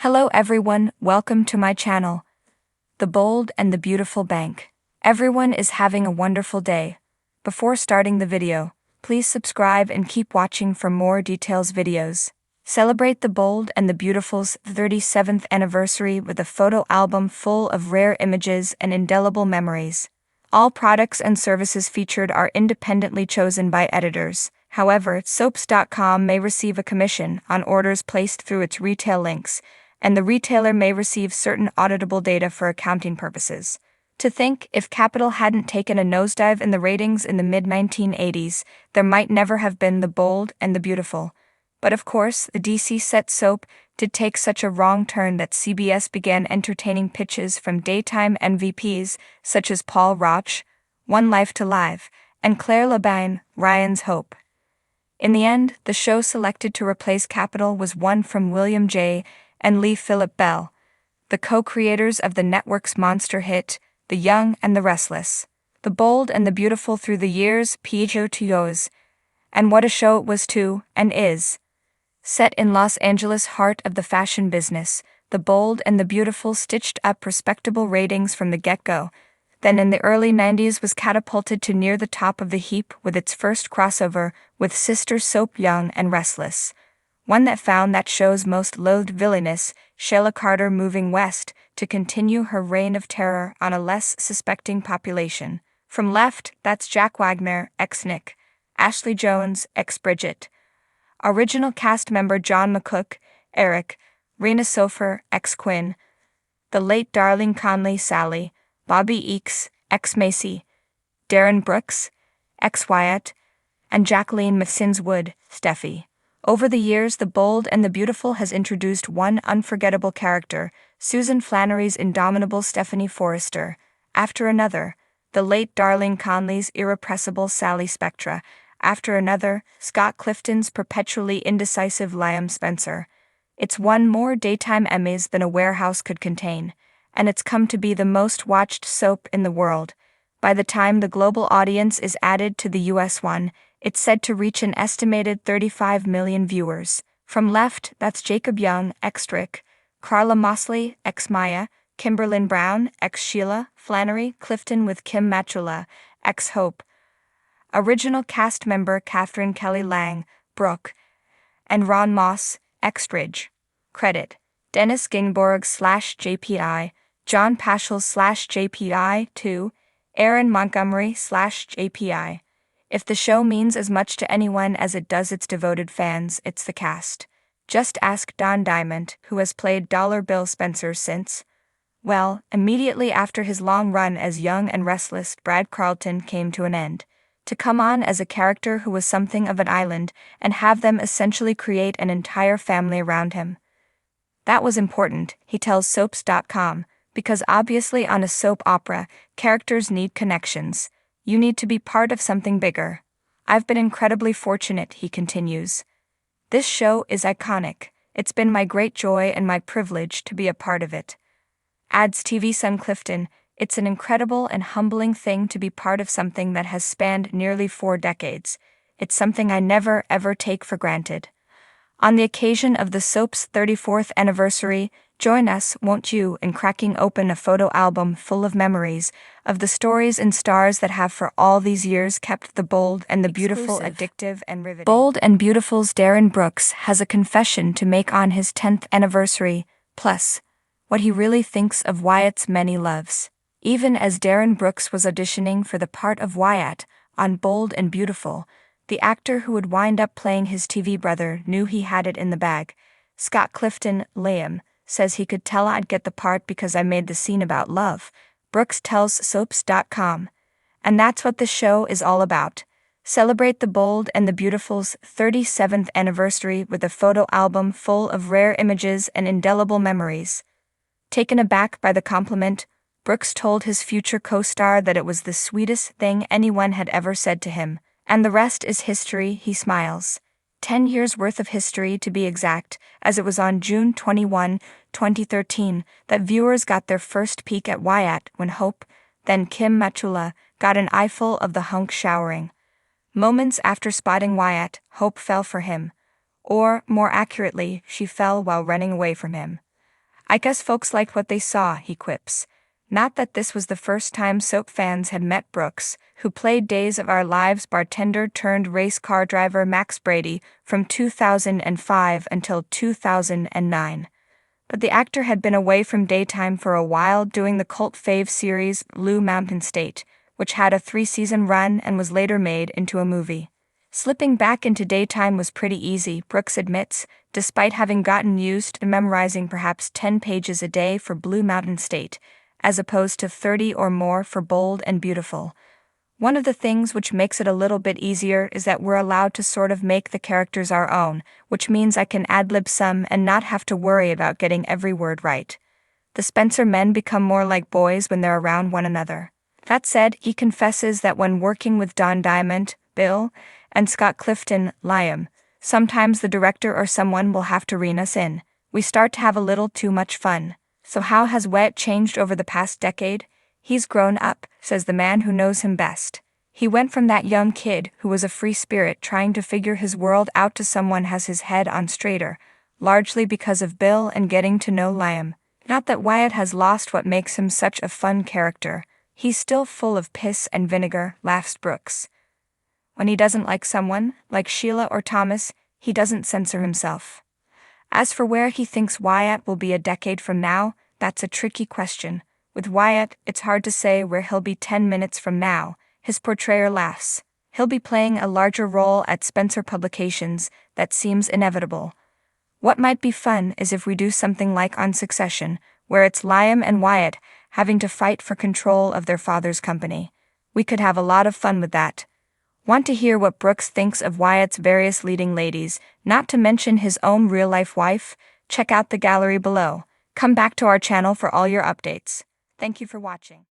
Hello everyone, welcome to my channel, The Bold and the Beautiful Bank. Everyone is having a wonderful day. Before starting the video, please subscribe and keep watching for more details videos. Celebrate The Bold and the Beautiful's 37th anniversary with a photo album full of rare images and indelible memories. All products and services featured are independently chosen by editors. However, soaps.com may receive a commission on orders placed through its retail links, and the retailer may receive certain auditable data for accounting purposes. To think, if Capital hadn't taken a nosedive in the ratings in the mid-1980s, there might never have been The Bold and the Beautiful. But of course, the DC set soap did take such a wrong turn that CBS began entertaining pitches from daytime MVPs such as Paul Roach, One Life to Live, and Claire Labine, Ryan's Hope. In the end, the show selected to replace Capital was one from William J. and Lee Phillip Bell, the co-creators of the network's monster hit, The Young and the Restless. The Bold and the Beautiful through the years, PHOTOs, and what a show it was too, and is. Set in Los Angeles' heart of the fashion business, The Bold and the Beautiful stitched up respectable ratings from the get-go, then in the early 90s was catapulted to near the top of the heap with its first crossover with sister soap Young and Restless, one that found that show's most loathed villainess, Sheila Carter, moving west to continue her reign of terror on a less suspecting population. From left, that's Jack Wagner, ex-Nick, Ashley Jones, ex-Bridget, original cast member John McCook, Eric, Rena Sofer, ex-Quinn, the late Darlene Conley, Sally, Bobby Eakes, ex-Macy, Darren Brooks, ex-Wyatt, and Jacqueline Massins-Wood, Steffi. Over the years, The Bold and the Beautiful has introduced one unforgettable character, Susan Flannery's indomitable Stephanie Forrester, after another, the late Darlene Conley's irrepressible Sally Spectra, after another, Scott Clifton's perpetually indecisive Liam Spencer. It's won more daytime Emmys than a warehouse could contain, and it's come to be the most watched soap in the world. By the time the global audience is added to the US one, it's said to reach an estimated 35 million viewers. From left, that's Jacob Young, ex-Rick, Carla Mosley, ex-Maya, Kimberlyn Brown, ex-Sheila, Flannery, Clifton with Kim Matula, ex-Hope, original cast member Catherine Kelly Lang, Brooke, and Ron Moss, ex-Ridge. Credit: Dennis Gingborg /JPI, John Paschal /JPI 2, Aaron Montgomery /JPI. If the show means as much to anyone as it does its devoted fans, it's the cast. Just ask Don Diamond, who has played Dollar Bill Spencer since, well, immediately after his long run as Young and Restless, Brad Carlton came to an end, to come on as a character who was something of an island and have them essentially create an entire family around him. That was important, he tells soaps.com, because obviously on a soap opera, characters need connections. You need to be part of something bigger. I've been incredibly fortunate, he continues. This show is iconic. It's been my great joy and my privilege to be a part of it. Adds TV son Clifton, it's an incredible and humbling thing to be part of something that has spanned nearly 4 decades. It's something I never, ever take for granted. On the occasion of the soap's 34th anniversary, join us, won't you, in cracking open a photo album full of memories of the stories and stars that have for all these years kept The Bold and the Beautiful addictive and riveting. Bold and Beautiful's Darren Brooks has a confession to make on his 10th anniversary, plus what he really thinks of Wyatt's many loves. Even as Darren Brooks was auditioning for the part of Wyatt on Bold and Beautiful, the actor who would wind up playing his TV brother knew he had it in the bag. Scott Clifton, Liam, says he could tell I'd get the part because I made the scene about love, Brooks tells soaps.com. And that's what the show is all about. Celebrate The Bold and the Beautiful's 37th anniversary with a photo album full of rare images and indelible memories. Taken aback by the compliment, Brooks told his future co-star that it was the sweetest thing anyone had ever said to him. And the rest is history, he smiles. 10 years worth of history to be exact, as it was on June 21, 2013, that viewers got their first peek at Wyatt when Hope, then Kim Matula, got an eyeful of the hunk showering. Moments after spotting Wyatt, Hope fell for him. Or, more accurately, she fell while running away from him. I guess folks liked what they saw, he quips. Not that this was the first time soap fans had met Brooks, who played Days of Our Lives bartender turned race car driver Max Brady from 2005 until 2009. But the actor had been away from daytime for a while doing the cult fave series Blue Mountain State, which had a 3-season run and was later made into a movie. Slipping back into daytime was pretty easy, Brooks admits, despite having gotten used to memorizing perhaps 10 pages a day for Blue Mountain State, as opposed to 30 or more for Bold and Beautiful. One of the things which makes it a little bit easier is that we're allowed to sort of make the characters our own, which means I can ad-lib some and not have to worry about getting every word right. The Spencer men become more like boys when they're around one another. That said, he confesses that when working with Don Diamond, Bill, and Scott Clifton, Liam, sometimes the director or someone will have to rein us in. We start to have a little too much fun. So how has Wyatt changed over the past decade? He's grown up, says the man who knows him best. He went from that young kid who was a free spirit trying to figure his world out to someone has his head on straighter, largely because of Bill and getting to know Liam. Not that Wyatt has lost what makes him such a fun character. He's still full of piss and vinegar, laughs Brooks. When he doesn't like someone, like Sheila or Thomas, he doesn't censor himself. As for where he thinks Wyatt will be a decade from now, that's a tricky question. With Wyatt, it's hard to say where he'll be 10 minutes from now, his portrayer laughs. He'll be playing a larger role at Spencer Publications, that seems inevitable. What might be fun is if we do something like on Succession, where it's Liam and Wyatt having to fight for control of their father's company. We could have a lot of fun with that. Want to hear what Brooks thinks of Wyatt's various leading ladies, not to mention his own real-life wife? Check out the gallery below. Come back to our channel for all your updates. Thank you for watching.